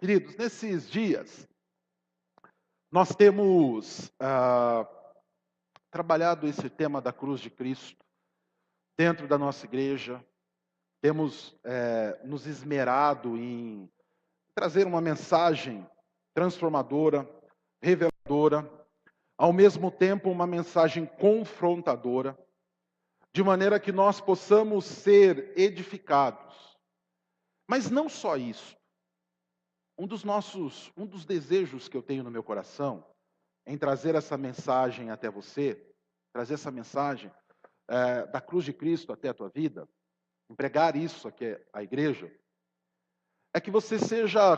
Queridos, nesses dias, nós temos trabalhado esse tema da cruz de Cristo dentro da nossa igreja, temos nos esmerado em trazer uma mensagem transformadora, reveladora, ao mesmo tempo uma mensagem confrontadora, de maneira que nós possamos ser edificados. Mas não só isso. Um dos desejos que eu tenho no meu coração em trazer essa mensagem até você, trazer essa mensagem da cruz de Cristo até a tua vida, empregar isso aqui à igreja, é que você seja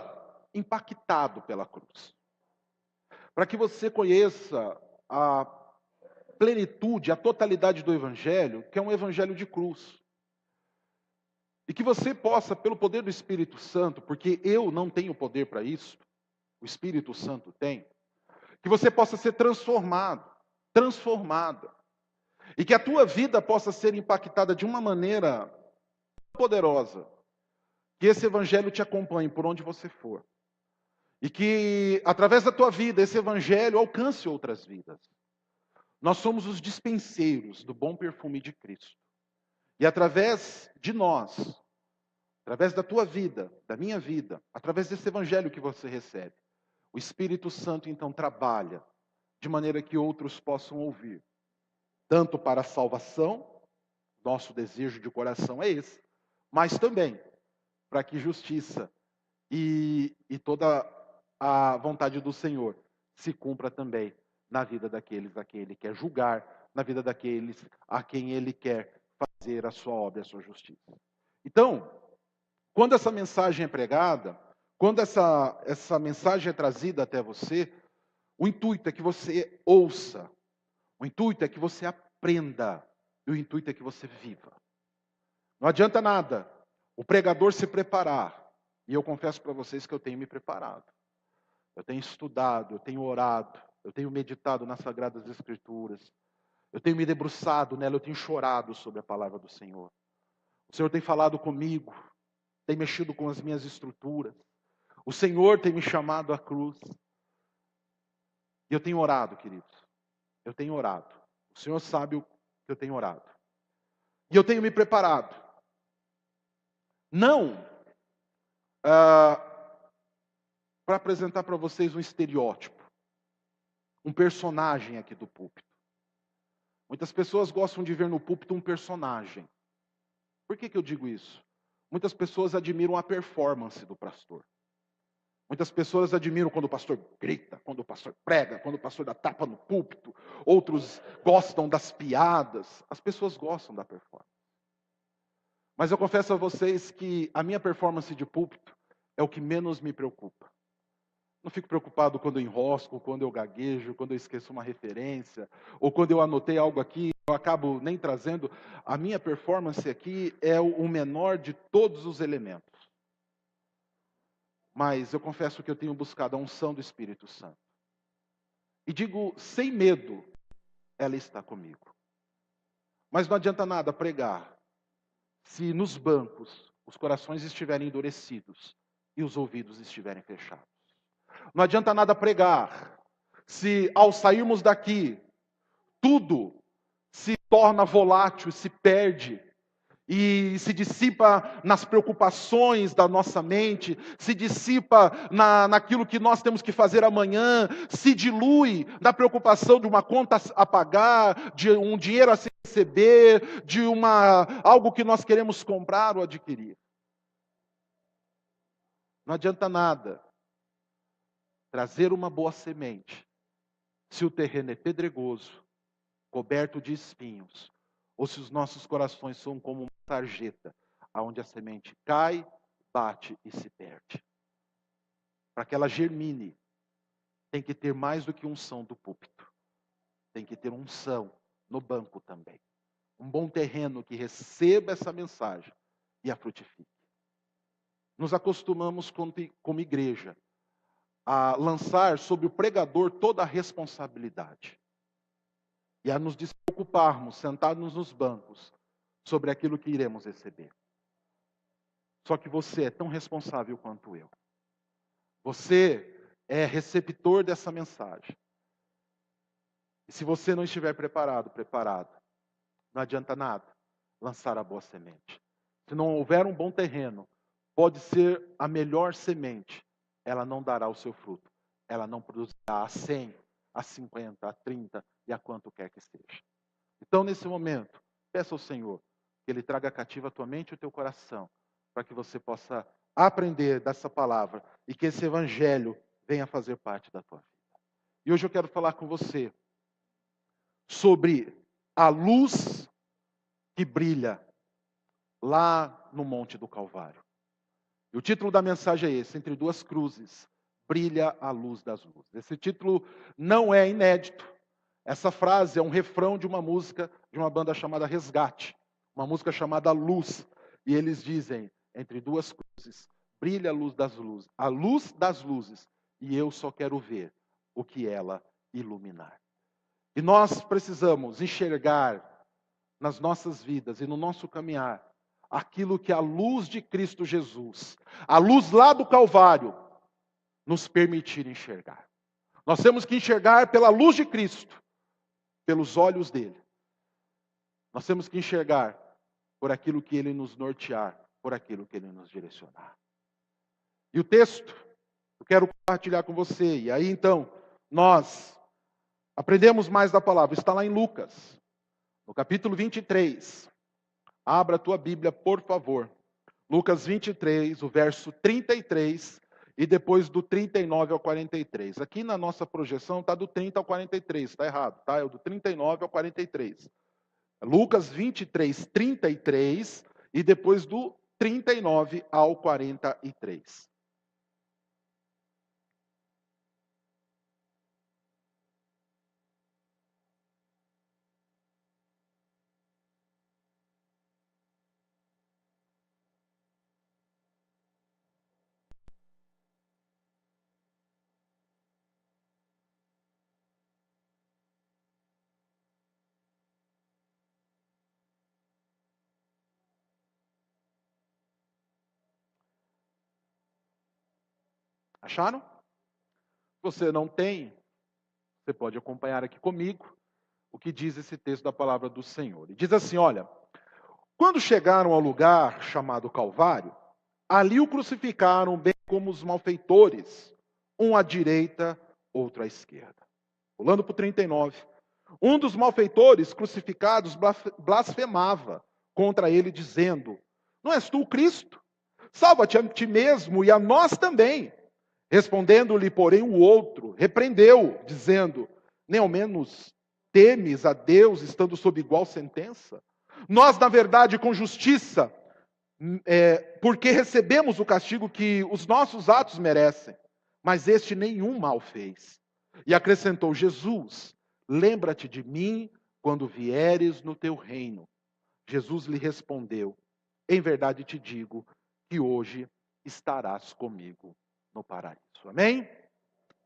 impactado pela cruz. Para que você conheça a plenitude, a totalidade do Evangelho, que é um Evangelho de cruz. E que você possa, pelo poder do Espírito Santo, porque eu não tenho poder para isso, o Espírito Santo tem, que você possa ser transformado, transformada. E que a tua vida possa ser impactada de uma maneira poderosa. Que esse Evangelho te acompanhe por onde você for. E que, através da tua vida, esse Evangelho alcance outras vidas. Nós somos os dispenseiros do bom perfume de Cristo. E através de nós, através da tua vida, da minha vida, através desse Evangelho que você recebe, o Espírito Santo então trabalha de maneira que outros possam ouvir. Tanto para a salvação, nosso desejo de coração é esse, mas também para que justiça e toda a vontade do Senhor se cumpra também na vida daqueles a quem Ele quer julgar, na vida daqueles a quem Ele quer fazer a sua obra, a sua justiça. Então, quando essa mensagem é pregada, quando essa mensagem é trazida até você, o intuito é que você ouça, o intuito é que você aprenda, e o intuito é que você viva. Não adianta nada o pregador se preparar, e eu confesso para vocês que eu tenho me preparado. Eu tenho estudado, eu tenho orado, eu tenho meditado nas Sagradas Escrituras, eu tenho me debruçado nela, eu tenho chorado sobre a palavra do Senhor. O Senhor tem falado comigo, tem mexido com as minhas estruturas. O Senhor tem me chamado à cruz. E eu tenho orado, queridos. Eu tenho orado. O Senhor sabe o que eu tenho orado. E eu tenho me preparado. Não para apresentar para vocês um estereótipo, um personagem aqui do púlpito. Muitas pessoas gostam de ver no púlpito um personagem. Por que eu digo isso? Muitas pessoas admiram a performance do pastor. Muitas pessoas admiram quando o pastor grita, quando o pastor prega, quando o pastor dá tapa no púlpito. Outros gostam das piadas. As pessoas gostam da performance. Mas eu confesso a vocês que a minha performance de púlpito é o que menos me preocupa. Não fico preocupado quando eu enrosco, quando eu gaguejo, quando eu esqueço uma referência, ou quando eu anotei algo aqui, eu acabo nem trazendo. A minha performance aqui é o menor de todos os elementos. Mas eu confesso que eu tenho buscado a unção do Espírito Santo. E digo, sem medo, ela está comigo. Mas não adianta nada pregar, se nos bancos os corações estiverem endurecidos e os ouvidos estiverem fechados. Não adianta nada pregar, se ao sairmos daqui, tudo se torna volátil, se perde, e se dissipa nas preocupações da nossa mente, se dissipa naquilo que nós temos que fazer amanhã, se dilui na preocupação de uma conta a pagar, de um dinheiro a se receber, de algo que nós queremos comprar ou adquirir. Não adianta nada trazer uma boa semente, se o terreno é pedregoso, coberto de espinhos, ou se os nossos corações são como uma sarjeta, onde a semente cai, bate e se perde. Para que ela germine, tem que ter mais do que unção do púlpito. Tem que ter unção no banco também. Um bom terreno que receba essa mensagem e a frutifique. Nos acostumamos como igreja a lançar sobre o pregador toda a responsabilidade. E a nos despreocuparmos, sentados nos bancos, sobre aquilo que iremos receber. Só que você é tão responsável quanto eu. Você é receptor dessa mensagem. E se você não estiver preparado, não adianta nada lançar a boa semente. Se não houver um bom terreno, pode ser a melhor semente, ela não dará o seu fruto. Ela não produzirá a 100, a 50, a 30 e a quanto quer que seja. Então, nesse momento, peça ao Senhor que Ele traga cativa a tua mente e o teu coração, para que você possa aprender dessa palavra e que esse evangelho venha fazer parte da tua vida. E hoje eu quero falar com você sobre a luz que brilha lá no Monte do Calvário. E o título da mensagem é esse: entre duas cruzes, brilha a luz das luzes. Esse título não é inédito. Essa frase é um refrão de uma música de uma banda chamada Resgate, uma música chamada Luz. E eles dizem, entre duas cruzes, brilha a luz das luzes, e eu só quero ver o que ela iluminar. E nós precisamos enxergar nas nossas vidas e no nosso caminhar aquilo que a luz de Cristo Jesus, a luz lá do Calvário, nos permitir enxergar. Nós temos que enxergar pela luz de Cristo, pelos olhos dele. Nós temos que enxergar por aquilo que ele nos nortear, por aquilo que ele nos direcionar. E o texto, eu quero compartilhar com você. E aí então, nós aprendemos mais da palavra. Está lá em Lucas, no capítulo 23. Abra a tua Bíblia, por favor. Lucas 23, o verso 33 e depois do 39 ao 43. Aqui na nossa projeção está do 30 ao 43, está errado, tá? É do 39 ao 43. Lucas 23, 33 e depois do 39 ao 43. Acharam? Se você não tem, você pode acompanhar aqui comigo o que diz esse texto da palavra do Senhor. E diz assim, olha: quando chegaram ao lugar chamado Calvário, ali o crucificaram, bem como os malfeitores, um à direita, outro à esquerda. Pulando para o 39. Um dos malfeitores crucificados blasfemava contra ele, dizendo: não és tu o Cristo? Salva-te a ti mesmo e a nós também. Respondendo-lhe, porém, o outro repreendeu, dizendo: nem ao menos temes a Deus, estando sob igual sentença? Nós, na verdade, com justiça, porque recebemos o castigo que os nossos atos merecem, mas este nenhum mal fez. E acrescentou Jesus: lembra-te de mim quando vieres no teu reino. Jesus lhe respondeu: em verdade te digo que hoje estarás comigo no paraíso. Amém?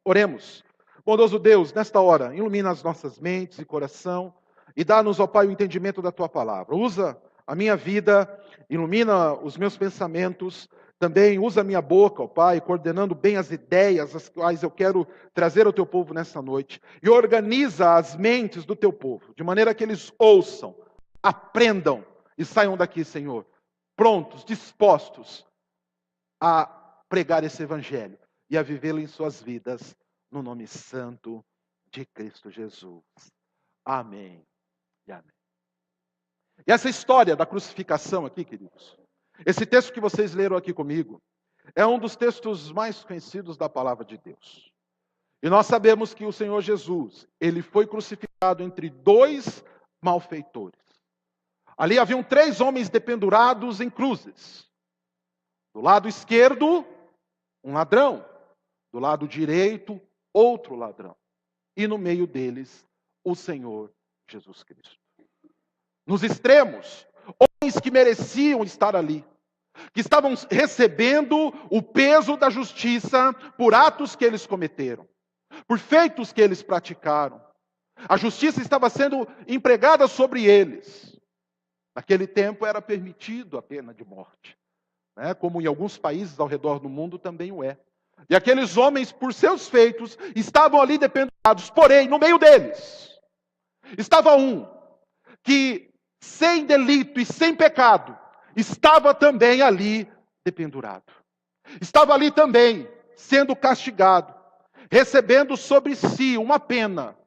Oremos. Bondoso Deus, nesta hora, ilumina as nossas mentes e coração e dá-nos, ó Pai, o entendimento da Tua palavra. Usa a minha vida, ilumina os meus pensamentos, também usa a minha boca, ó Pai, coordenando bem as ideias as quais eu quero trazer ao Teu povo nesta noite. E organiza as mentes do Teu povo, de maneira que eles ouçam, aprendam e saiam daqui, Senhor, prontos, dispostos a pregar esse evangelho e a vivê-lo em suas vidas, no nome santo de Cristo Jesus. Amém e amém. E essa história da crucificação aqui, queridos, esse texto que vocês leram aqui comigo, é um dos textos mais conhecidos da palavra de Deus. E nós sabemos que o Senhor Jesus, ele foi crucificado entre dois malfeitores. Ali haviam 3 homens dependurados em cruzes. Do lado esquerdo, um ladrão. Do lado direito, outro ladrão. E no meio deles, o Senhor Jesus Cristo. Nos extremos, homens que mereciam estar ali, que estavam recebendo o peso da justiça por atos que eles cometeram, por feitos que eles praticaram. A justiça estava sendo empregada sobre eles. Naquele tempo era permitido a pena de morte, né? Como em alguns países ao redor do mundo também o é. E aqueles homens, por seus feitos, estavam ali dependurados. Porém, no meio deles, estava um que, sem delito e sem pecado, estava também ali dependurado. Estava ali também, sendo castigado, recebendo sobre si uma pena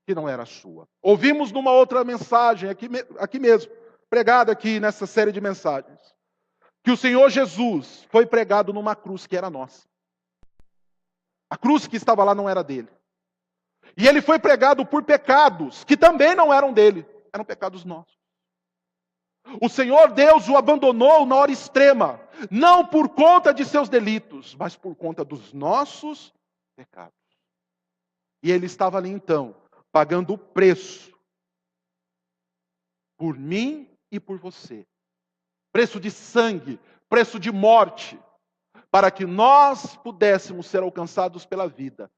que não era sua. Ouvimos numa outra mensagem, aqui mesmo, pregada aqui nessa série de mensagens, que o Senhor Jesus foi pregado numa cruz que era nossa. A cruz que estava lá não era dele. E ele foi pregado por pecados que também não eram dele, eram pecados nossos. O Senhor Deus o abandonou na hora extrema, não por conta de seus delitos, mas por conta dos nossos pecados. E ele estava ali então, pagando o preço por mim e por você. Preço de sangue, preço de morte, para que nós pudéssemos ser alcançados pela vida.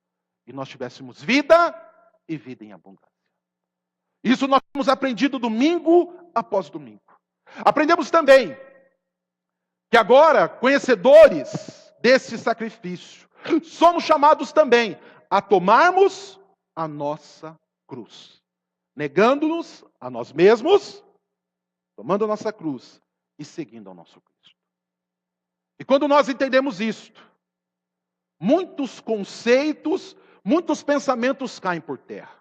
E nós tivéssemos vida e vida em abundância. Isso nós temos aprendido domingo após domingo. Aprendemos também que agora, conhecedores desse sacrifício, somos chamados também a tomarmos a nossa cruz. Negando-nos a nós mesmos, tomando a nossa cruz e seguindo ao nosso Cristo. E quando nós entendemos isto, muitos conceitos, muitos pensamentos caem por terra.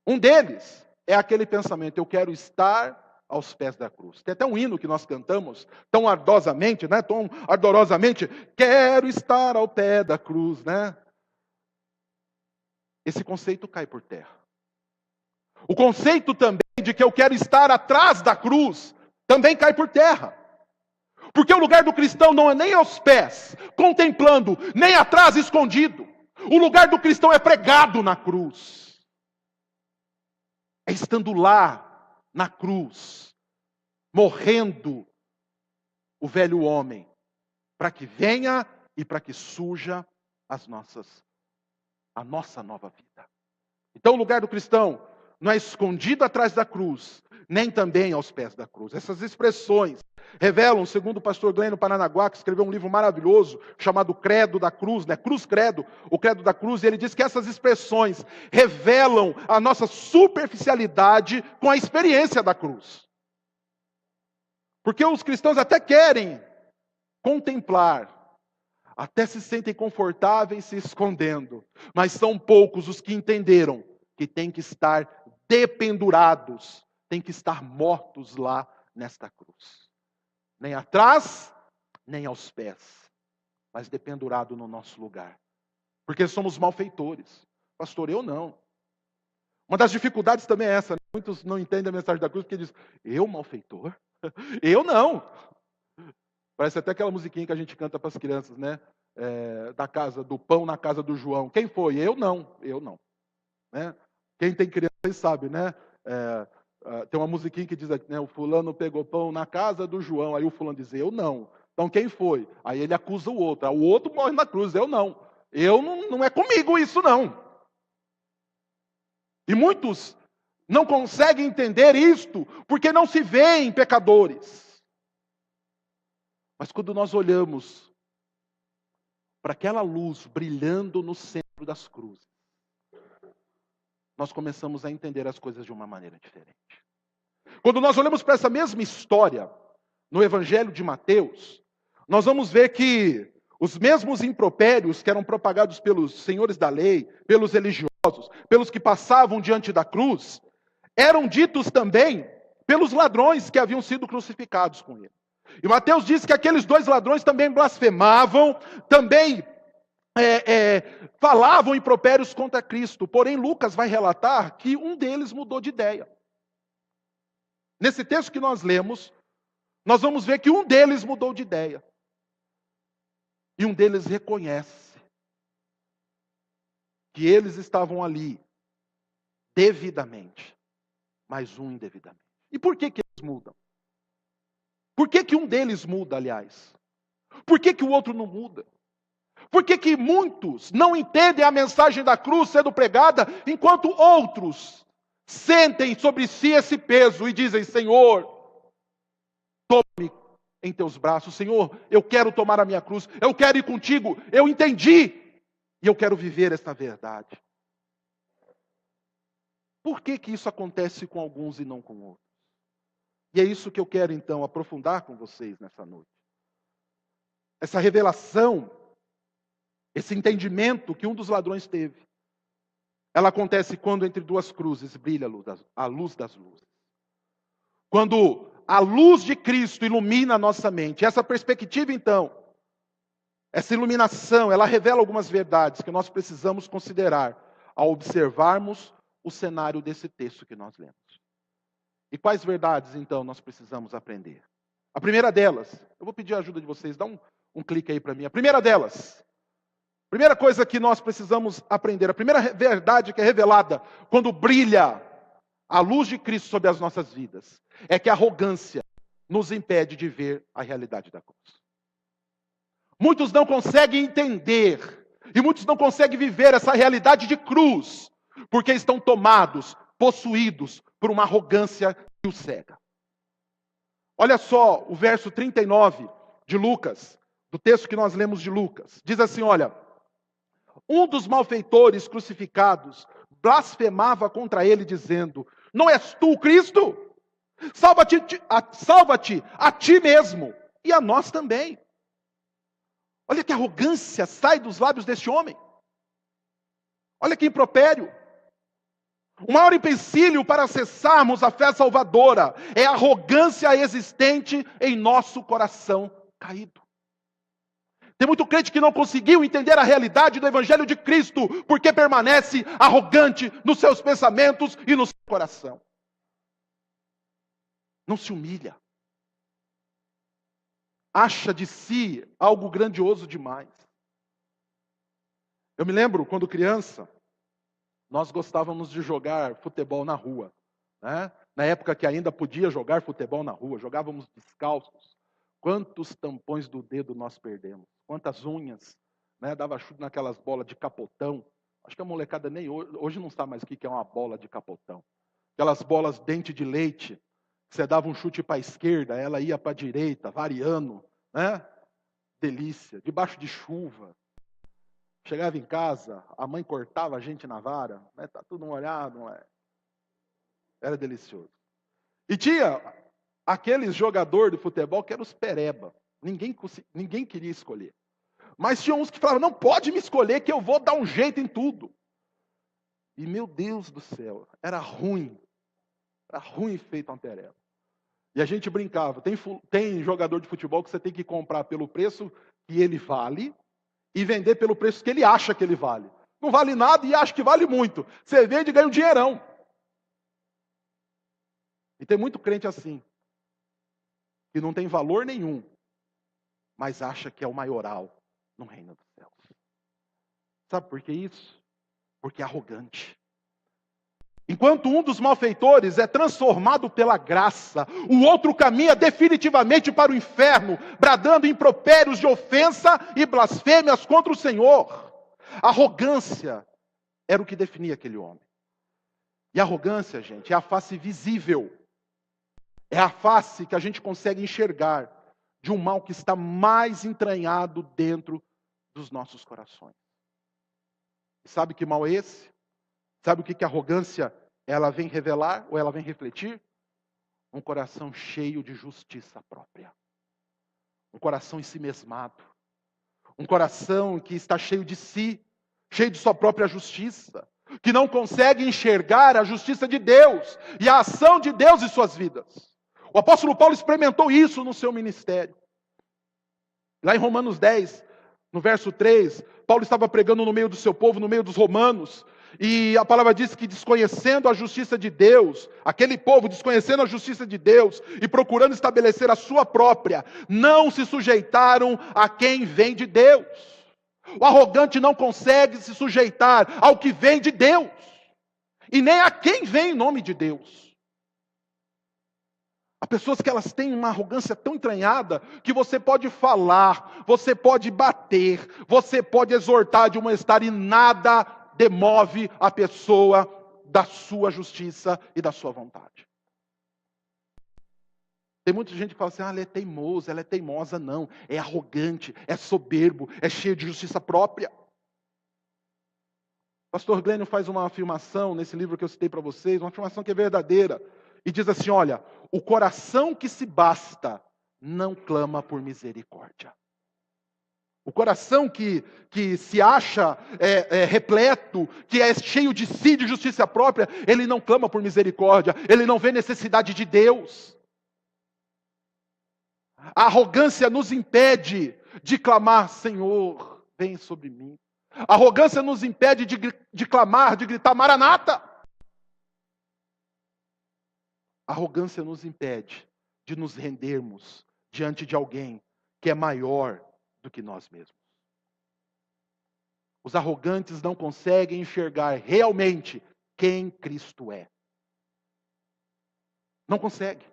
Um deles é aquele pensamento: eu quero estar aos pés da cruz. Tem até um hino que nós cantamos tão ardosamente, né? Tão ardorosamente, quero estar ao pé da cruz, né? Esse conceito cai por terra. O conceito também de que eu quero estar atrás da cruz também cai por terra. Porque o lugar do cristão não é nem aos pés, contemplando, nem atrás, escondido. O lugar do cristão é pregado na cruz. É estando lá, na cruz, morrendo o velho homem, para que venha e para que surja a nossa nova vida. Então o lugar do cristão não é escondido atrás da cruz, nem também aos pés da cruz. Essas expressões revelam, segundo o pastor Glênio Paranaguá, que escreveu um livro maravilhoso chamado Credo da Cruz, né? Cruz Credo, o Credo da Cruz, e ele diz que essas expressões revelam a nossa superficialidade com a experiência da cruz. Porque os cristãos até querem contemplar, até se sentem confortáveis se escondendo, mas são poucos os que entenderam que tem que estar dependurados, tem que estar mortos lá nesta cruz. Nem atrás, nem aos pés, mas dependurado no nosso lugar. Porque somos malfeitores. Pastor, eu não. Uma das dificuldades também é essa, né? Muitos não entendem a mensagem da cruz porque dizem, eu malfeitor? Eu não. Parece até aquela musiquinha que a gente canta para as crianças, né? Da casa do pão na casa do João. Quem foi? Eu não. Eu não. Né? Quem tem criança sabe, né? Tem uma musiquinha que diz, né, o fulano pegou pão na casa do João, aí o fulano diz, eu não. Então quem foi? Aí ele acusa o outro, aí o outro morre na cruz, eu não. Não é comigo isso não. E muitos não conseguem entender isto, porque não se veem pecadores. Mas quando nós olhamos para aquela luz brilhando no centro das cruzes, nós começamos a entender as coisas de uma maneira diferente. Quando nós olhamos para essa mesma história, no Evangelho de Mateus, nós vamos ver que os mesmos impropérios que eram propagados pelos senhores da lei, pelos religiosos, pelos que passavam diante da cruz, eram ditos também pelos ladrões que haviam sido crucificados com ele. E Mateus diz que aqueles dois ladrões também blasfemavam, também falavam impropérios contra Cristo. Porém, Lucas vai relatar que um deles mudou de ideia. Nesse texto que nós lemos, nós vamos ver que um deles mudou de ideia. E um deles reconhece que eles estavam ali devidamente, mas um indevidamente. E por que eles mudam? Por que um deles muda, aliás? Por que o outro não muda? Por que muitos não entendem a mensagem da cruz sendo pregada, enquanto outros sentem sobre si esse peso e dizem, Senhor, tome em teus braços. Senhor, eu quero tomar a minha cruz, eu quero ir contigo, eu entendi, e eu quero viver esta verdade. Por que que isso acontece com alguns e não com outros? E é isso que eu quero então aprofundar com vocês nessa noite. Essa revelação, esse entendimento que um dos ladrões teve, ela acontece quando entre duas cruzes brilha a luz das luzes. Quando a luz de Cristo ilumina a nossa mente. Essa perspectiva, então, essa iluminação, ela revela algumas verdades que nós precisamos considerar ao observarmos o cenário desse texto que nós lemos. E quais verdades, então, nós precisamos aprender? A primeira delas, eu vou pedir a ajuda de vocês, dá um clique aí para mim. A primeira delas, primeira coisa que nós precisamos aprender, a primeira verdade que é revelada quando brilha a luz de Cristo sobre as nossas vidas, é que a arrogância nos impede de ver a realidade da cruz. Muitos não conseguem entender, e muitos não conseguem viver essa realidade de cruz, porque estão tomados, possuídos por uma arrogância que os cega. Olha só o verso 39 de Lucas, do texto que nós lemos de Lucas. Diz assim, olha, um dos malfeitores crucificados blasfemava contra ele, dizendo, não és tu o Cristo? Salva-te a ti mesmo e a nós também. Olha que arrogância sai dos lábios deste homem. Olha que impropério. O maior empecilho para acessarmos a fé salvadora é a arrogância existente em nosso coração caído. Tem muito crente que não conseguiu entender a realidade do Evangelho de Cristo, porque permanece arrogante nos seus pensamentos e no seu coração. Não se humilha. Acha de si algo grandioso demais. Eu me lembro, quando criança, nós gostávamos de jogar futebol na rua, né? Na época que ainda podia jogar futebol na rua, jogávamos descalços. Quantos tampões do dedo nós perdemos? Quantas unhas, né? Dava chute naquelas bolas de capotão. Acho que a molecada nem hoje não sabe mais o que é uma bola de capotão. Aquelas bolas dente de leite, você dava um chute para a esquerda, ela ia para a direita, variando, né? Delícia, debaixo de chuva. Chegava em casa, a mãe cortava a gente na vara, né? Tá tudo molhado, não é? Era delicioso. E tinha aqueles jogadores de futebol que eram os pereba. Ninguém queria escolher. Mas tinha uns que falavam, não pode me escolher que eu vou dar um jeito em tudo. E meu Deus do céu, era ruim. Era ruim feito uma pereba. E a gente brincava, tem jogador de futebol que você tem que comprar pelo preço que ele vale e vender pelo preço que ele acha que ele vale. Não vale nada e acha que vale muito. Você vende e ganha um dinheirão. E tem muito crente assim, que não tem valor nenhum, mas acha que é o maioral no reino dos céus. Sabe por que isso? Porque é arrogante. Enquanto um dos malfeitores é transformado pela graça, o outro caminha definitivamente para o inferno, bradando impropérios de ofensa e blasfêmias contra o Senhor. A arrogância era o que definia aquele homem. E a arrogância, gente, é a face visível. É a face que a gente consegue enxergar de um mal que está mais entranhado dentro dos nossos corações. E sabe que mal é esse? Sabe o que a arrogância ela vem revelar ou ela vem refletir? Um coração cheio de justiça própria. Um coração ensimesmado. Um coração que está cheio de si, cheio de sua própria justiça. Que não consegue enxergar a justiça de Deus e a ação de Deus em suas vidas. O apóstolo Paulo experimentou isso no seu ministério. Lá em Romanos 10, no verso 3, Paulo estava pregando no meio do seu povo, no meio dos romanos. E a palavra diz que desconhecendo a justiça de Deus, aquele povo desconhecendo a justiça de Deus e procurando estabelecer a sua própria, não se sujeitaram a quem vem de Deus. O arrogante não consegue se sujeitar ao que vem de Deus, e nem a quem vem em nome de Deus. Há pessoas que elas têm uma arrogância tão entranhada que você pode falar, você pode bater, você pode exortar de estar e nada demove a pessoa da sua justiça e da sua vontade. Tem muita gente que fala assim, ela é teimosa, ela é teimosa. Não, é arrogante, é soberbo, é cheio de justiça própria. Pastor Glênio faz uma afirmação nesse livro que eu citei para vocês, uma afirmação que é verdadeira. E diz assim, olha, o coração que se basta não clama por misericórdia. O coração que se acha repleto, que é cheio de si, de justiça própria, ele não clama por misericórdia, ele não vê necessidade de Deus. A arrogância nos impede de clamar, Senhor, vem sobre mim. A arrogância nos impede de clamar, de gritar, Maranata. A arrogância nos impede de nos rendermos diante de alguém que é maior do que nós mesmos. Os arrogantes não conseguem enxergar realmente quem Cristo é. Não conseguem.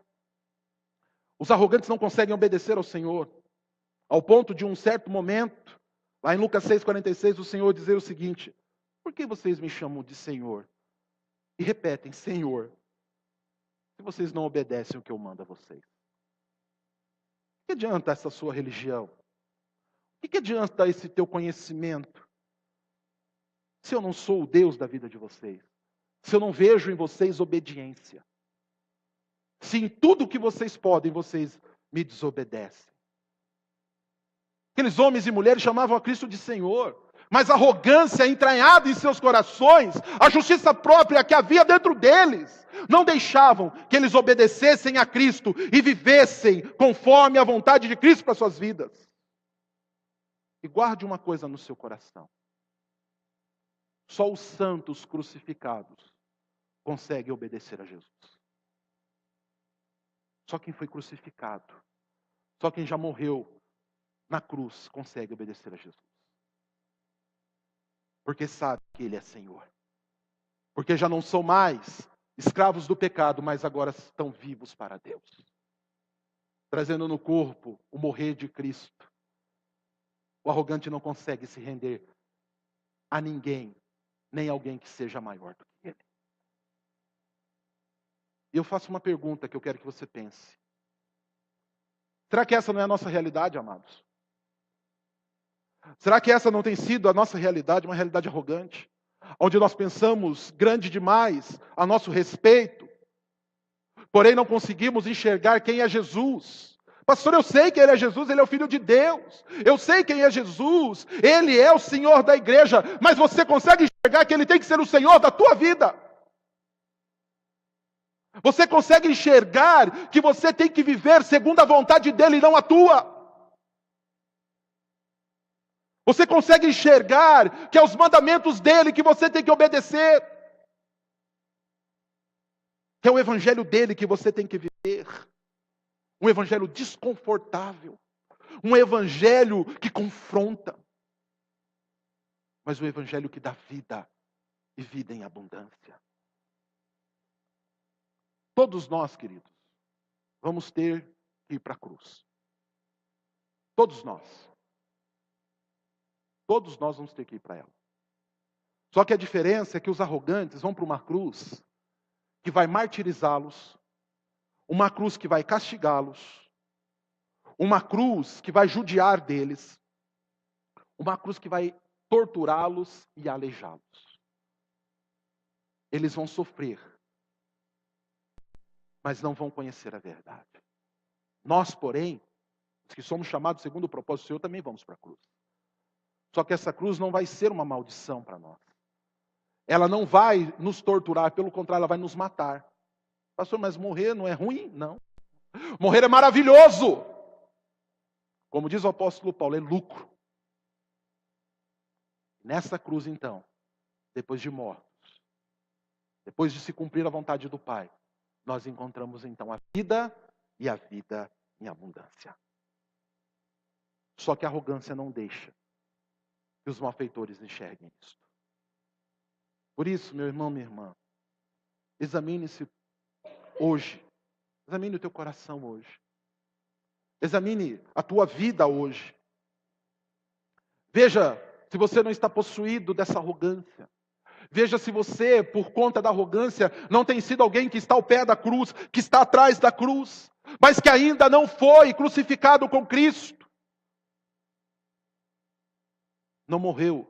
Os arrogantes não conseguem obedecer ao Senhor, ao ponto de um certo momento, lá em Lucas 6,46, o Senhor dizer o seguinte, por que vocês me chamam de Senhor? E repetem, Senhor, se vocês não obedecem o que eu mando a vocês. O que adianta essa sua religião? O que adianta esse teu conhecimento? Se eu não sou o Deus da vida de vocês. Se eu não vejo em vocês obediência. Se em tudo que vocês podem, vocês me desobedecem. Aqueles homens e mulheres chamavam a Cristo de Senhor. Mas a arrogância entranhada em seus corações, a justiça própria que havia dentro deles, não deixavam que eles obedecessem a Cristo e vivessem conforme a vontade de Cristo para suas vidas. E guarde uma coisa no seu coração. Só os santos crucificados conseguem obedecer a Jesus. Só quem foi crucificado, só quem já morreu na cruz consegue obedecer a Jesus. Porque sabe que Ele é Senhor. Porque já não são mais escravos do pecado, mas agora estão vivos para Deus. Trazendo no corpo o morrer de Cristo. O arrogante não consegue se render a ninguém, nem alguém que seja maior do que ele. E eu faço uma pergunta que eu quero que você pense. Será que essa não é a nossa realidade, amados? Será que essa não tem sido a nossa realidade, uma realidade arrogante? Onde nós pensamos grande demais a nosso respeito, porém não conseguimos enxergar quem é Jesus. Pastor, eu sei que Ele é Jesus, Ele é o Filho de Deus. Eu sei quem é Jesus, Ele é o Senhor da igreja. Mas você consegue enxergar que Ele tem que ser o Senhor da tua vida? Você consegue enxergar que você tem que viver segundo a vontade dEle e não a tua? Você consegue enxergar que é os mandamentos dEle que você tem que obedecer? Que é o evangelho dEle que você tem que viver? Um evangelho desconfortável. Um evangelho que confronta. Mas o evangelho que dá vida. E vida em abundância. Todos nós, queridos, vamos ter que ir para a cruz. Todos nós. Todos nós vamos ter que ir para ela. Só que a diferença é que os arrogantes vão para uma cruz que vai martirizá-los, uma cruz que vai castigá-los, uma cruz que vai judiar deles, uma cruz que vai torturá-los e aleijá-los. Eles vão sofrer, mas não vão conhecer a verdade. Nós, porém, os que somos chamados segundo o propósito do Senhor, também vamos para a cruz. Só que essa cruz não vai ser uma maldição para nós. Ela não vai nos torturar, pelo contrário, ela vai nos matar. Pastor, mas morrer não é ruim? Não. Morrer é maravilhoso. Como diz o apóstolo Paulo, é lucro. Nessa cruz, então, depois de mortos, depois de se cumprir a vontade do Pai, nós encontramos então a vida e a vida em abundância. Só que a arrogância não deixa que os malfeitores enxerguem isso. Por isso, meu irmão, minha irmã, examine-se hoje. Examine o teu coração hoje. Examine a tua vida hoje. Veja se você não está possuído dessa arrogância. Veja se você, por conta da arrogância, não tem sido alguém que está ao pé da cruz, que está atrás da cruz. mas que ainda não foi crucificado com Cristo. Não morreu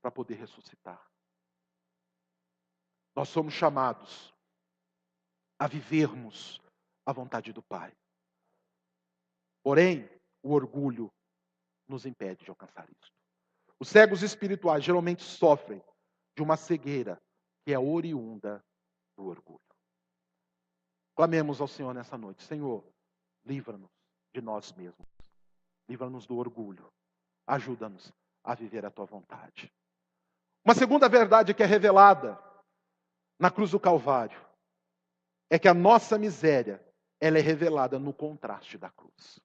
para poder ressuscitar. Nós somos chamados a vivermos a vontade do Pai. Porém, o orgulho nos impede de alcançar isso. Os cegos espirituais geralmente sofrem de uma cegueira que é oriunda do orgulho. Clamemos ao Senhor nessa noite. Senhor, livra-nos de nós mesmos. Livra-nos do orgulho. Ajuda-nos a viver a tua vontade. Uma segunda verdade que é revelada na cruz do Calvário é que a nossa miséria, ela é revelada no contraste da cruz.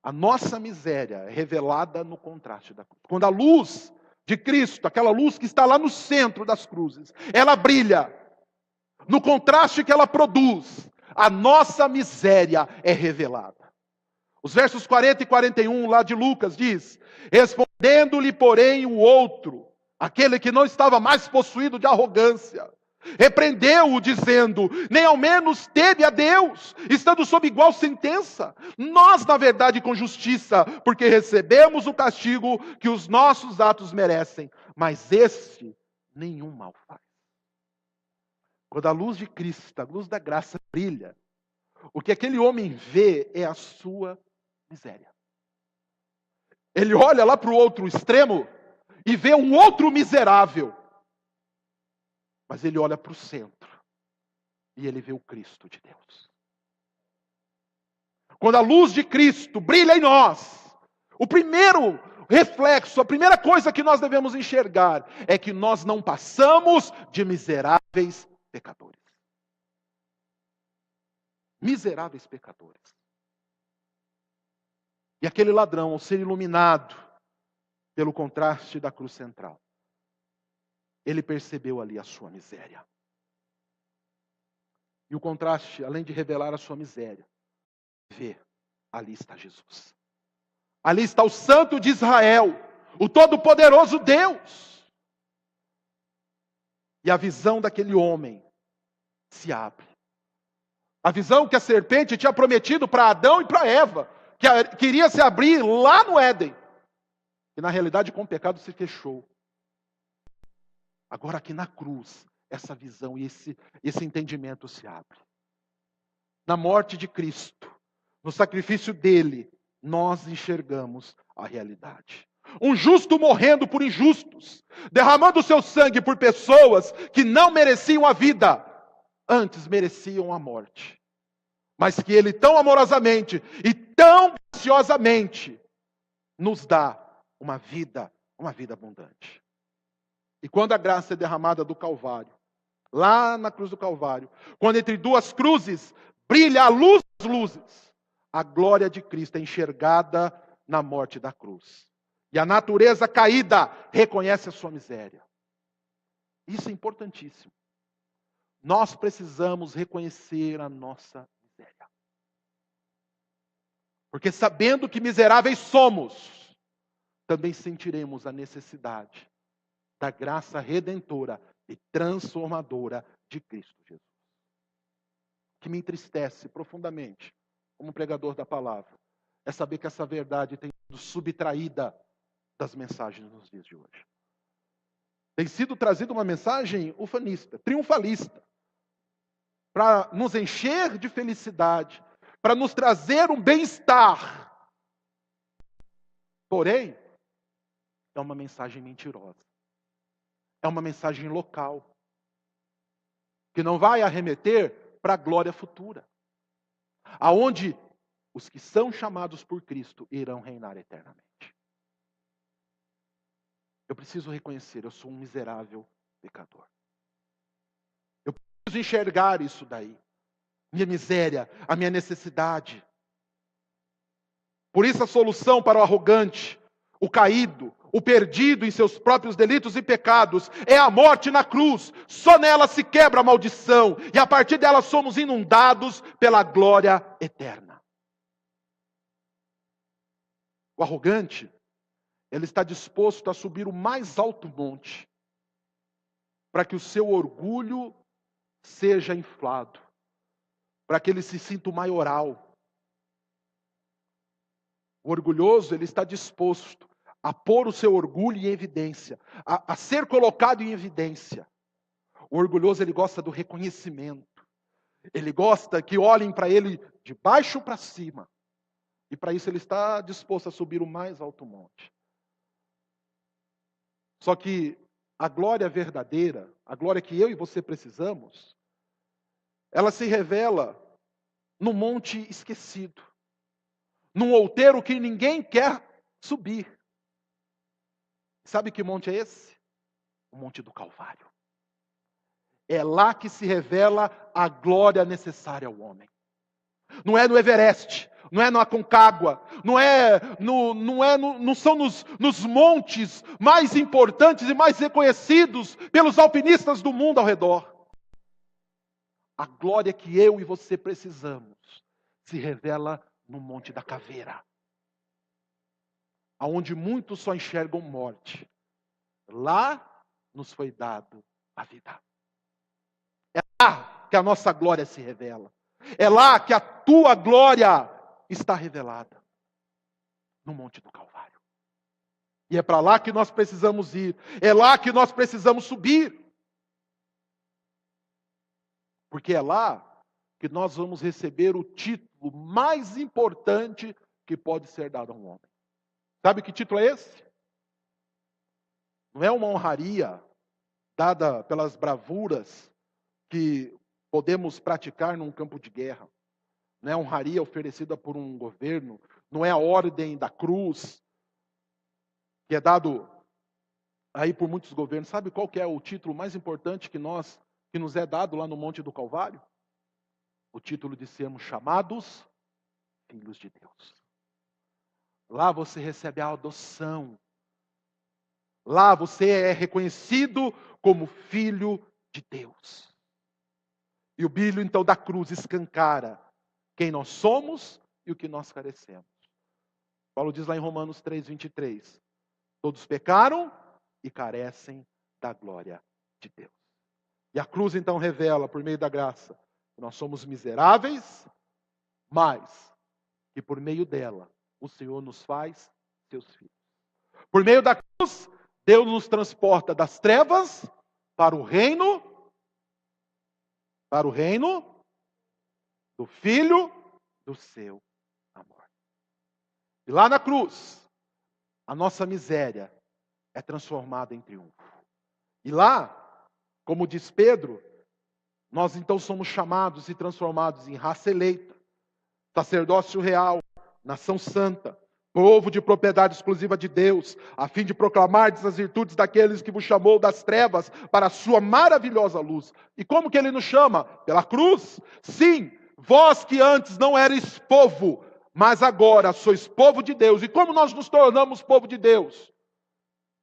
A nossa miséria é revelada no contraste da cruz. Quando a luz de Cristo, aquela luz que está lá no centro das cruzes, ela brilha, no contraste que ela produz, a nossa miséria é revelada. Os versos 40 e 41 lá de Lucas diz: respondendo-lhe, porém, o outro, aquele que não estava mais possuído de arrogância, repreendeu-o dizendo: nem ao menos teme a Deus, estando sob igual sentença. Nós, na verdade, com justiça, porque recebemos o castigo que os nossos atos merecem, mas este nenhum mal faz. Quando a luz de Cristo, a luz da graça brilha, o que aquele homem vê é a sua miséria. Ele olha lá para o outro extremo e vê um outro miserável. Mas ele olha para o centro e ele vê o Cristo de Deus. Quando a luz de Cristo brilha em nós, o primeiro reflexo, a primeira coisa que nós devemos enxergar é que nós não passamos de miseráveis pecadores. Miseráveis pecadores. E aquele ladrão, ao ser iluminado pelo contraste da cruz central, ele percebeu ali a sua miséria. E o contraste, além de revelar a sua miséria, vê, ali está Jesus. Ali está o Santo de Israel, o Todo-Poderoso Deus. E a visão daquele homem se abre. A visão que a serpente tinha prometido para Adão e para Eva, que queria se abrir lá no Éden. E na realidade com o pecado se fechou. Agora aqui na cruz, essa visão e esse entendimento se abre. Na morte de Cristo, no sacrifício dele, nós enxergamos a realidade. Um justo morrendo por injustos, derramando o seu sangue por pessoas que não mereciam a vida, antes mereciam a morte. Mas que ele tão amorosamente e tão graciosamente nos dá uma vida abundante. E quando a graça é derramada do Calvário, lá na cruz do Calvário, quando entre duas cruzes brilha a luz das luzes, a glória de Cristo é enxergada na morte da cruz. E a natureza caída reconhece a sua miséria. Isso é importantíssimo. Nós precisamos reconhecer a nossa miséria. Porque sabendo que miseráveis somos, também sentiremos a necessidade da graça redentora e transformadora de Cristo Jesus. O que me entristece profundamente, como pregador da palavra, é saber que essa verdade tem sido subtraída das mensagens nos dias de hoje. Tem sido trazida uma mensagem ufanista, triunfalista, para nos encher de felicidade, para nos trazer um bem-estar. Porém, é uma mensagem mentirosa. É uma mensagem local, que não vai arremeter para a glória futura, aonde os que são chamados por Cristo irão reinar eternamente. Eu preciso reconhecer, eu sou um miserável pecador. Eu preciso enxergar isso daí, minha miséria, a minha necessidade. Por isso a solução para o arrogante, o caído, o perdido em seus próprios delitos e pecados, é a morte na cruz. Só nela se quebra a maldição, e a partir dela somos inundados pela glória eterna. O arrogante, ele está disposto a subir o mais alto monte, para que o seu orgulho seja inflado, para que ele se sinta o maioral. O orgulhoso, ele está disposto a pôr o seu orgulho em evidência, a ser colocado em evidência. O orgulhoso, ele gosta do reconhecimento. Ele gosta que olhem para ele de baixo para cima. E para isso ele está disposto a subir o mais alto monte. Só que a glória verdadeira, a glória que eu e você precisamos, ela se revela no monte esquecido. Num outeiro que ninguém quer subir. Sabe que monte é esse? O Monte do Calvário. É lá que se revela a glória necessária ao homem. Não é no Everest, não é na Aconcagua, não são nos montes mais importantes e mais reconhecidos pelos alpinistas do mundo ao redor. A glória que eu e você precisamos se revela no Monte da Caveira, aonde muitos só enxergam morte. Lá nos foi dado a vida. É lá que a nossa glória se revela. É lá que a tua glória está revelada. No Monte do Calvário. E é para lá que nós precisamos ir. É lá que nós precisamos subir. Porque é lá que nós vamos receber o título mais importante que pode ser dado a um homem. Sabe que título é esse? Não é uma honraria dada pelas bravuras que podemos praticar num campo de guerra. Não é a honraria oferecida por um governo. Não é a ordem da cruz, que é dado aí por muitos governos. Sabe qual que é o título mais importante que nos é dado lá no Monte do Calvário? O título de sermos chamados filhos de Deus. Lá você recebe a adoção. Lá você é reconhecido como filho de Deus. E o brilho então da cruz escancara quem nós somos e o que nós carecemos. Paulo diz lá em Romanos 3:23, todos pecaram e carecem da glória de Deus. E a cruz então revela, por meio da graça, que nós somos miseráveis, mas que por meio dela o Senhor nos faz seus filhos. Por meio da cruz, Deus nos transporta das trevas para o reino do Filho do seu amor. E lá na cruz, a nossa miséria é transformada em triunfo. E lá, como diz Pedro, nós então somos chamados e transformados em raça eleita, sacerdócio real, nação santa, povo de propriedade exclusiva de Deus, a fim de proclamar as virtudes daqueles que vos chamou das trevas para a sua maravilhosa luz. E como que ele nos chama? Pela cruz? Sim, vós que antes não erais povo, mas agora sois povo de Deus. E como nós nos tornamos povo de Deus?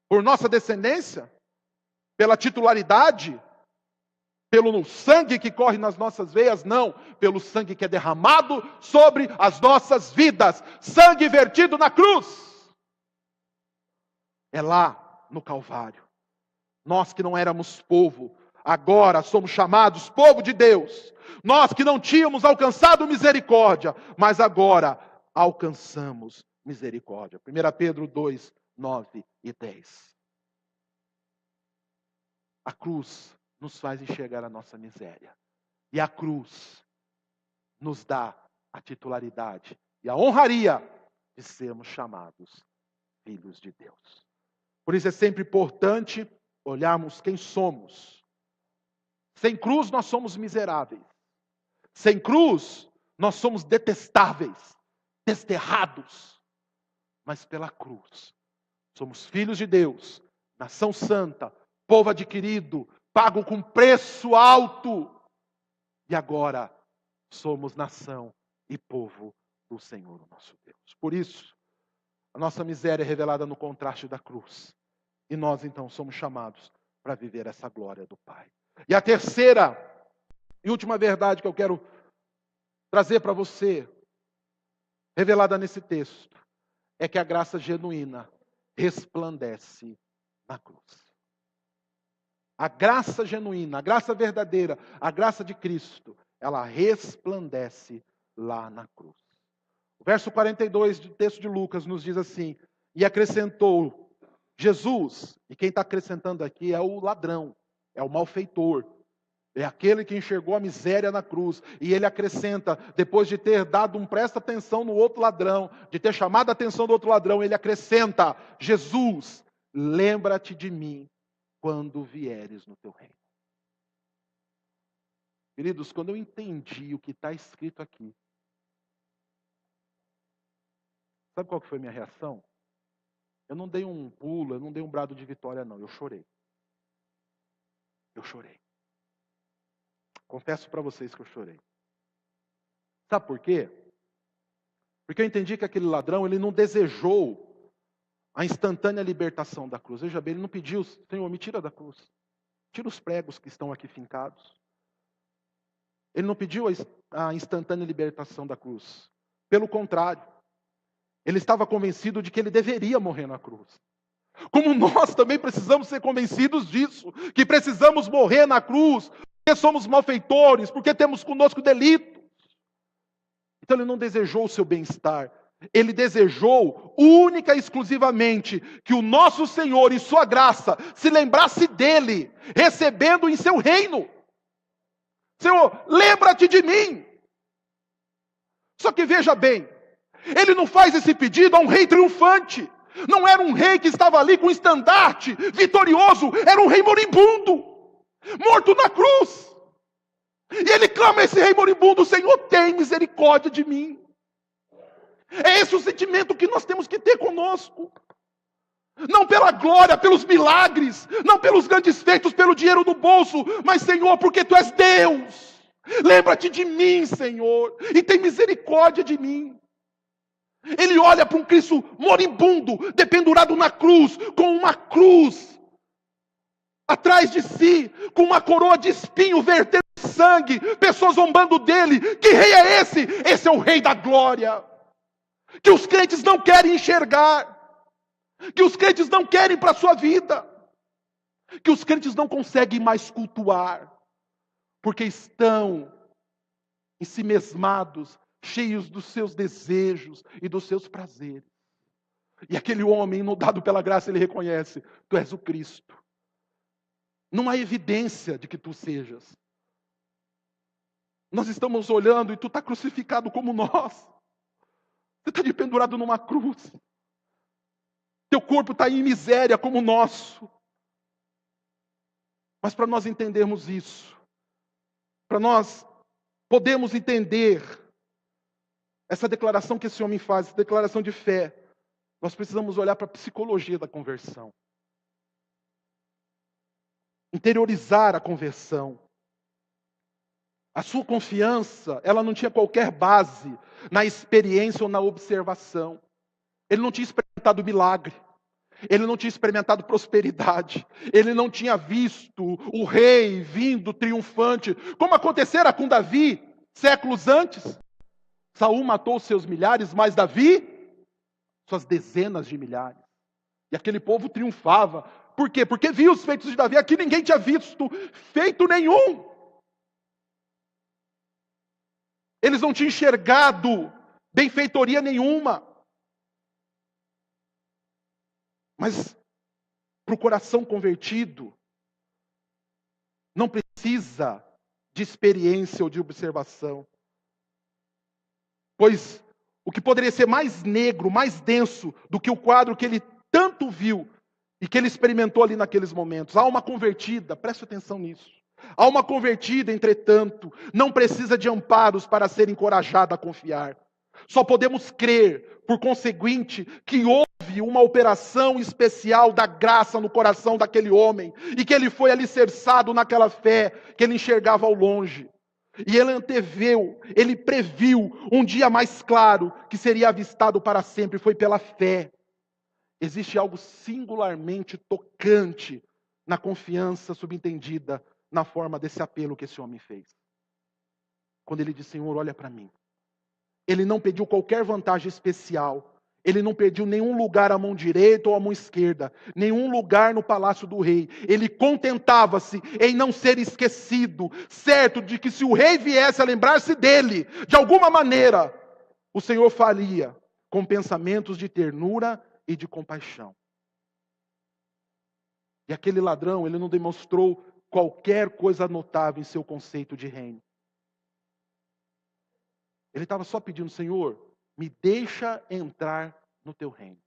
Por nossa descendência? Pela titularidade? Pelo sangue que corre nas nossas veias? Não, pelo sangue que é derramado sobre as nossas vidas. Sangue vertido na cruz. É lá no Calvário. Nós que não éramos povo, agora somos chamados povo de Deus. Nós que não tínhamos alcançado misericórdia, mas agora alcançamos misericórdia. 1 Pedro 2, 9 e 10. A cruz nos faz enxergar a nossa miséria. E a cruz nos dá a titularidade e a honraria de sermos chamados filhos de Deus. Por isso é sempre importante olharmos quem somos. Sem cruz nós somos miseráveis. Sem cruz nós somos detestáveis, desterrados. Mas pela cruz somos filhos de Deus, nação santa, povo adquirido, pago com preço alto. E agora somos nação e povo do Senhor, o nosso Deus. Por isso, a nossa miséria é revelada no contraste da cruz. E nós então somos chamados para viver essa glória do Pai. E a terceira e última verdade que eu quero trazer para você, revelada nesse texto, é que a graça genuína resplandece na cruz. A graça genuína, a graça verdadeira, a graça de Cristo ela resplandece lá na cruz. O verso 42 do texto de Lucas nos diz assim: e acrescentou Jesus, e quem está acrescentando aqui é o ladrão, é o malfeitor, é aquele que enxergou a miséria na cruz, e ele acrescenta, depois de ter dado presta atenção no outro ladrão, de ter chamado a atenção do outro ladrão, ele acrescenta: Jesus, lembra-te de mim quando vieres no teu reino. Queridos, quando eu entendi o que está escrito aqui, sabe qual que foi a minha reação? Eu não dei um pulo, eu não dei um brado de vitória, não. Eu chorei. Eu chorei. Confesso para vocês que eu chorei. Sabe por quê? Porque eu entendi que aquele ladrão, ele não desejou a instantânea libertação da cruz. Veja bem, ele não pediu: Senhor, me tira da cruz. Tira os pregos que estão aqui fincados. Ele não pediu a instantânea libertação da cruz. Pelo contrário, ele estava convencido de que ele deveria morrer na cruz. Como nós também precisamos ser convencidos disso, que precisamos morrer na cruz, porque somos malfeitores, porque temos conosco delitos. Então ele não desejou o seu bem-estar, ele desejou única e exclusivamente que o nosso Senhor e sua graça se lembrasse dele, recebendo em seu reino. Senhor, lembra-te de mim. Só que veja bem, ele não faz esse pedido a um rei triunfante. Não era um rei que estava ali com um estandarte vitorioso, era um rei moribundo, morto na cruz. E ele clama a esse rei moribundo: Senhor, tem misericórdia de mim. É esse o sentimento que nós temos que ter conosco. Não pela glória, pelos milagres, não pelos grandes feitos, pelo dinheiro no bolso, mas, Senhor, porque Tu és Deus. Lembra-te de mim, Senhor, e tem misericórdia de mim. Ele olha para um Cristo moribundo, dependurado na cruz, com uma cruz atrás de si, com uma coroa de espinho vertendo sangue, pessoas zombando dele. Que rei é esse? Esse é o Rei da glória, que os crentes não querem enxergar, que os crentes não querem para a sua vida, que os crentes não conseguem mais cultuar, porque estão ensimesmados, cheios dos seus desejos e dos seus prazeres. E aquele homem, inundado pela graça, ele reconhece: Tu és o Cristo. Não há evidência de que Tu sejas. Nós estamos olhando e Tu está crucificado como nós. Você está pendurado numa cruz. Teu corpo está em miséria como o nosso. Mas para nós entendermos isso, para nós podermos entender essa declaração que esse homem faz, essa declaração de fé, nós precisamos olhar para a psicologia da conversão. Interiorizar a conversão. A sua confiança, ela não tinha qualquer base na experiência ou na observação. Ele não tinha experimentado milagre. Ele não tinha experimentado prosperidade. Ele não tinha visto o rei vindo triunfante, como acontecera com Davi séculos antes. Saul matou seus milhares, mas Davi, suas dezenas de milhares. E aquele povo triunfava. Por quê? Porque viu os feitos de Davi. Aqui ninguém tinha visto feito nenhum. Eles não tinham enxergado benfeitoria nenhuma. Mas para o coração convertido, não precisa de experiência ou de observação. Pois o que poderia ser mais negro, mais denso do que o quadro que ele tanto viu e que ele experimentou ali naqueles momentos. A alma convertida, preste atenção nisso. A alma convertida, entretanto, não precisa de amparos para ser encorajada a confiar. Só podemos crer, por conseguinte, que houve uma operação especial da graça no coração daquele homem, e que ele foi alicerçado naquela fé que ele enxergava ao longe. E ele anteveu, ele previu um dia mais claro que seria avistado para sempre. Foi pela fé. Existe algo singularmente tocante na confiança subentendida na forma desse apelo que esse homem fez. Quando ele disse: Senhor, olha para mim. Ele não pediu qualquer vantagem especial. Ele não pediu nenhum lugar à mão direita ou à mão esquerda, nenhum lugar no palácio do rei. Ele contentava-se em não ser esquecido, certo de que se o rei viesse a lembrar-se dele, de alguma maneira, o Senhor faria com pensamentos de ternura e de compaixão. E aquele ladrão, ele não demonstrou qualquer coisa notável em seu conceito de reino. Ele estava só pedindo, Senhor, me deixa entrar no teu reino.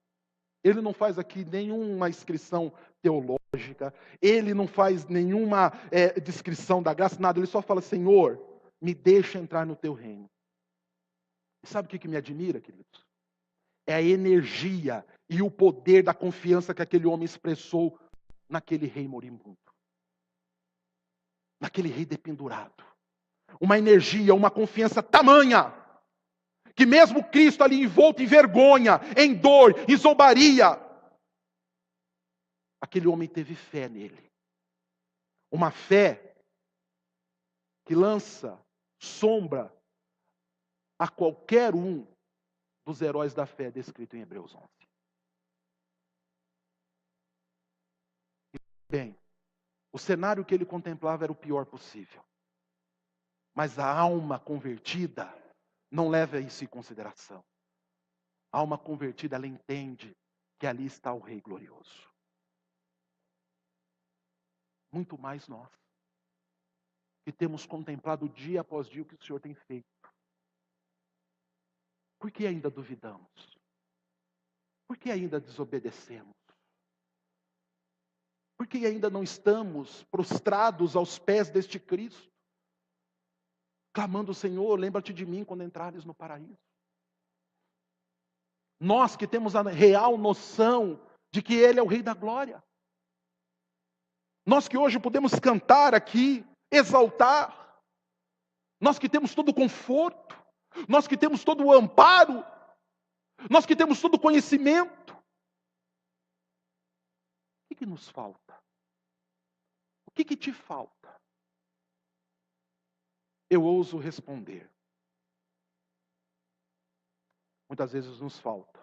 Ele não faz aqui nenhuma inscrição teológica, ele não faz nenhuma descrição da graça, nada. Ele só fala, Senhor, me deixa entrar no teu reino. E sabe o que me admira, queridos? É a energia e o poder da confiança que aquele homem expressou naquele rei moribundo. Naquele rei dependurado. Uma energia, uma confiança tamanha, que mesmo Cristo ali envolto em vergonha, em dor, em zombaria, aquele homem teve fé nele. Uma fé que lança sombra a qualquer um dos heróis da fé descrito em Hebreus 11. Bem, o cenário que ele contemplava era o pior possível. Mas a alma convertida não leva isso em consideração. A alma convertida, ela entende que ali está o Rei glorioso. Muito mais nós, que temos contemplado dia após dia o que o Senhor tem feito. Por que ainda duvidamos? Por que ainda desobedecemos? Por que ainda não estamos prostrados aos pés deste Cristo? Clamando, Senhor, lembra-te de mim quando entrares no paraíso. Nós que temos a real noção de que Ele é o Rei da Glória. Nós que hoje podemos cantar aqui, exaltar. Nós que temos todo o conforto. Nós que temos todo o amparo. Nós que temos todo o conhecimento. O que nos falta? O que te falta? Eu ouso responder. Muitas vezes nos falta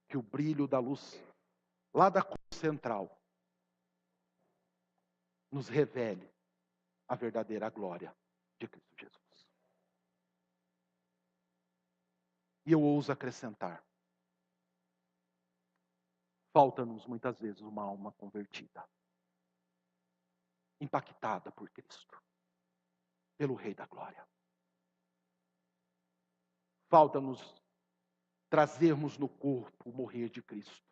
que o brilho da luz lá da cruz central nos revele a verdadeira glória de Cristo Jesus. E eu ouso acrescentar, falta-nos muitas vezes uma alma convertida, impactada por Cristo, pelo Rei da Glória. Falta-nos trazermos no corpo o morrer de Cristo,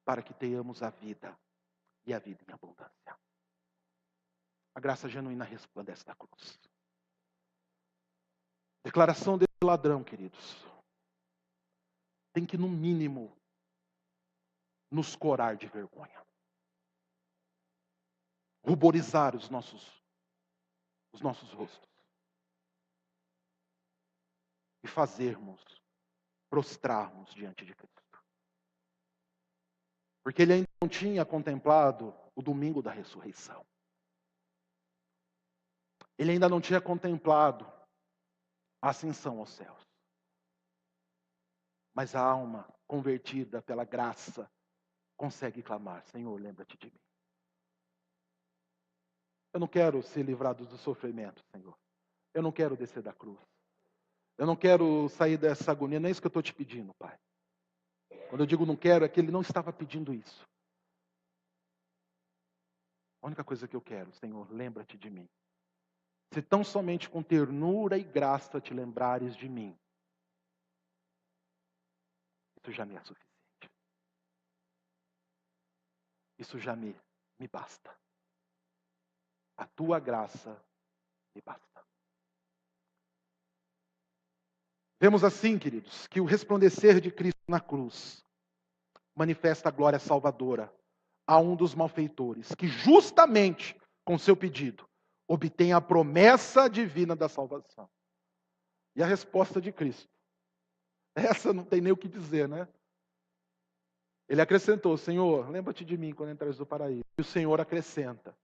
para que tenhamos a vida e a vida em abundância. A graça genuína resplandece da cruz. Declaração desse ladrão, queridos, tem que no mínimo nos corar de vergonha. Ruborizar os nossos rostos. E fazermos, prostrarmos diante de Cristo. Porque ele ainda não tinha contemplado o domingo da ressurreição. Ele ainda não tinha contemplado a ascensão aos céus. Mas a alma convertida pela graça consegue clamar, Senhor, lembra-te de mim. Eu não quero ser livrado do sofrimento, Senhor. Eu não quero descer da cruz. Eu não quero sair dessa agonia, não é isso que eu estou te pedindo, Pai. Quando eu digo não quero, é que ele não estava pedindo isso. A única coisa que eu quero, Senhor, lembra-te de mim. Se tão somente com ternura e graça te lembrares de mim, isso já me é suficiente. Isso já me basta. A tua graça me basta. Vemos assim, queridos, que o resplandecer de Cristo na cruz manifesta a glória salvadora a um dos malfeitores, que justamente com seu pedido obtém a promessa divina da salvação. E a resposta de Cristo, essa não tem nem o que dizer, né? Ele acrescentou, Senhor, lembra-te de mim quando entrares no paraíso. E o Senhor acrescenta,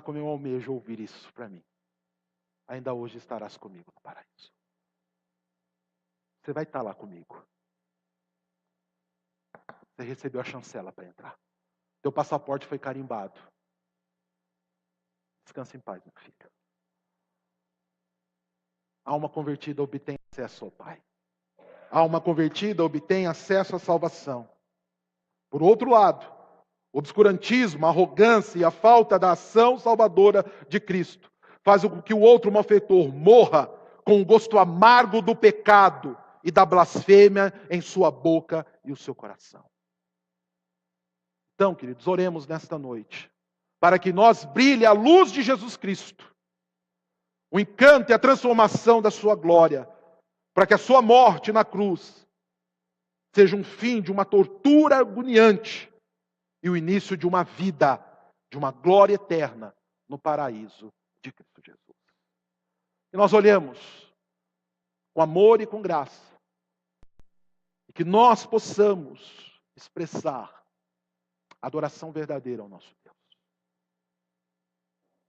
como eu almejo ouvir isso para mim. Ainda hoje estarás comigo no paraíso. você vai estar lá comigo. Você recebeu a chancela para entrar. Teu passaporte foi carimbado. Descansa em paz, meu filho. Alma convertida obtém acesso ao Pai. Alma convertida obtém acesso à salvação. Por outro lado, o obscurantismo, a arrogância e a falta da ação salvadora de Cristo faz com que o outro malfeitor morra com o gosto amargo do pecado e da blasfêmia em sua boca e o seu coração. Então, queridos, oremos nesta noite, para que nós brilhe a luz de Jesus Cristo, o encanto e a transformação da sua glória, para que a sua morte na cruz seja um fim de uma tortura agoniante e o início de uma vida, de uma glória eterna no paraíso de Cristo Jesus. E nós olhemos com amor e com graça, e que nós possamos expressar adoração verdadeira ao nosso Deus.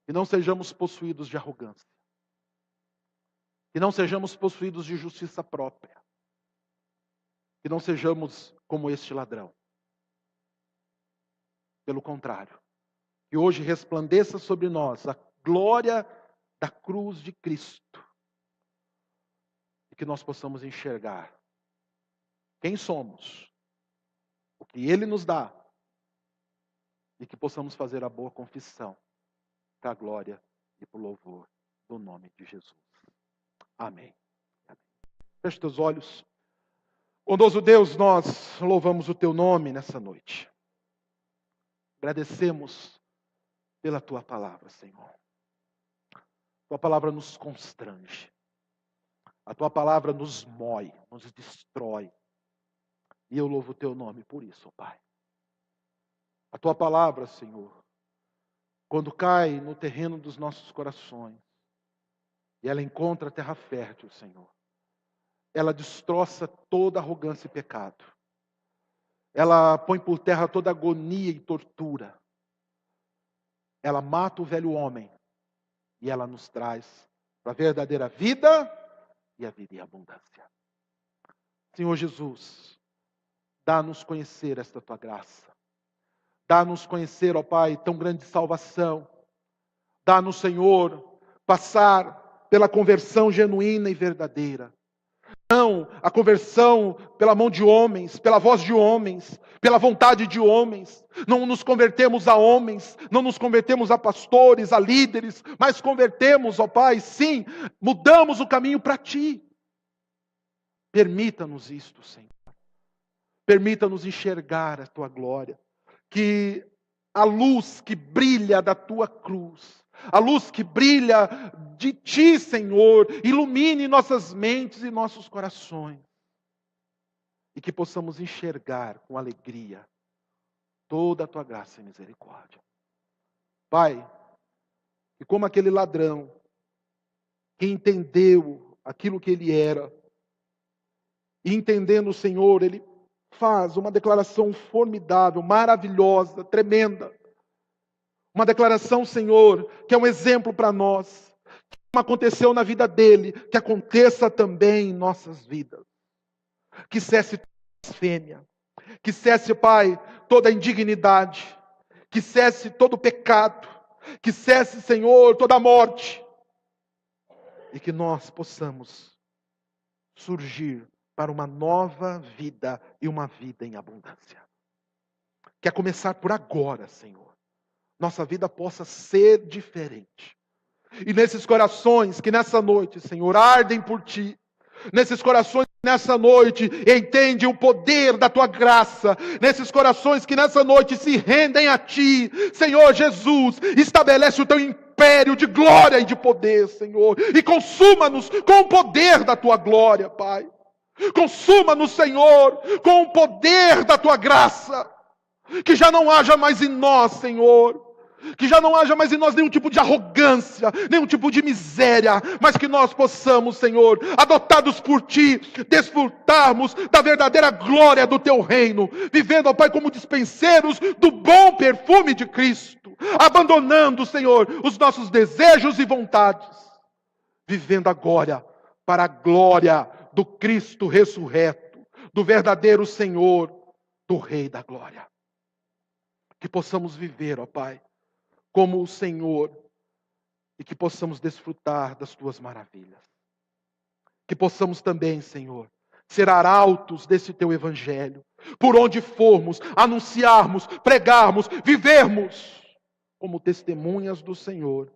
Que não sejamos possuídos de arrogância. Que não sejamos possuídos de justiça própria. Que não sejamos como este ladrão. Pelo contrário, que hoje resplandeça sobre nós a glória da cruz de Cristo. E que nós possamos enxergar quem somos, o que Ele nos dá, e que possamos fazer a boa confissão para a glória e para o louvor do nome de Jesus. Amém. Amém. Feche teus olhos. Bondoso Deus, nós louvamos o Teu nome nessa noite. Agradecemos pela Tua palavra, Senhor. Tua palavra nos constrange. A Tua palavra nos mói, nos destrói. E eu louvo o Teu nome por isso, Pai. A Tua palavra, Senhor, quando cai no terreno dos nossos corações, e ela encontra terra fértil, Senhor, ela destroça toda arrogância e pecado. Ela põe por terra toda agonia e tortura. Ela mata o velho homem, e ela nos traz para a verdadeira vida e a vida em abundância. Senhor Jesus, dá-nos conhecer esta Tua graça. Dá-nos conhecer, ó Pai, tão grande salvação. Dá-nos, Senhor, passar pela conversão genuína e verdadeira. Não a conversão pela mão de homens, pela voz de homens, pela vontade de homens. Não nos convertemos a homens, não nos convertemos a pastores, a líderes, mas convertemos, ó Pai, sim, mudamos o caminho para Ti. Permita-nos isto, Senhor. Permita-nos enxergar a Tua glória. Que a luz que brilha da Tua cruz, a luz que brilha de Ti, Senhor, ilumine nossas mentes e nossos corações. E que possamos enxergar com alegria toda a Tua graça e misericórdia. Pai, e como aquele ladrão que entendeu aquilo que ele era, e entendendo o Senhor, ele faz uma declaração formidável, maravilhosa, tremenda. Uma declaração, Senhor, que é um exemplo para nós. Como aconteceu na vida dele, que aconteça também em nossas vidas. Que cesse toda blasfêmia. Que cesse, Pai, toda indignidade. Que cesse todo pecado. Que cesse, Senhor, toda morte. E que nós possamos surgir para uma nova vida e uma vida em abundância. Quer começar por agora, Senhor. Nossa vida possa ser diferente. E nesses corações que nessa noite, Senhor, ardem por Ti. Nesses corações que nessa noite entendem o poder da Tua graça. Nesses corações que nessa noite se rendem a Ti. Senhor Jesus, estabelece o Teu império de glória e de poder, Senhor. E consuma-nos com o poder da Tua glória, Pai. Consuma-nos, Senhor, com o poder da Tua graça. Que já não haja mais em nós, Senhor. Que já não haja mais em nós nenhum tipo de arrogância, nenhum tipo de miséria. Mas que nós possamos, Senhor, adotados por Ti, desfrutarmos da verdadeira glória do Teu reino. Vivendo, ó Pai, como dispenseiros do bom perfume de Cristo. Abandonando, Senhor, os nossos desejos e vontades. Vivendo agora para a glória do Cristo ressurreto, do verdadeiro Senhor, do Rei da Glória. Que possamos viver, ó Pai, como o Senhor e que possamos desfrutar das Tuas maravilhas. Que possamos também, Senhor, ser arautos desse Teu Evangelho, por onde formos, anunciarmos, pregarmos, vivermos como testemunhas do Senhor,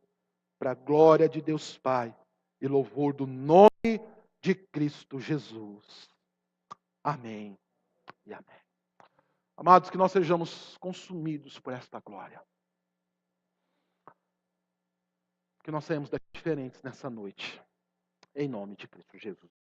para a glória de Deus Pai e louvor do nome de Cristo Jesus. Amém e amém. Amados, que nós sejamos consumidos por esta glória. Que nós saímos daqui diferentes nessa noite. Em nome de Cristo Jesus.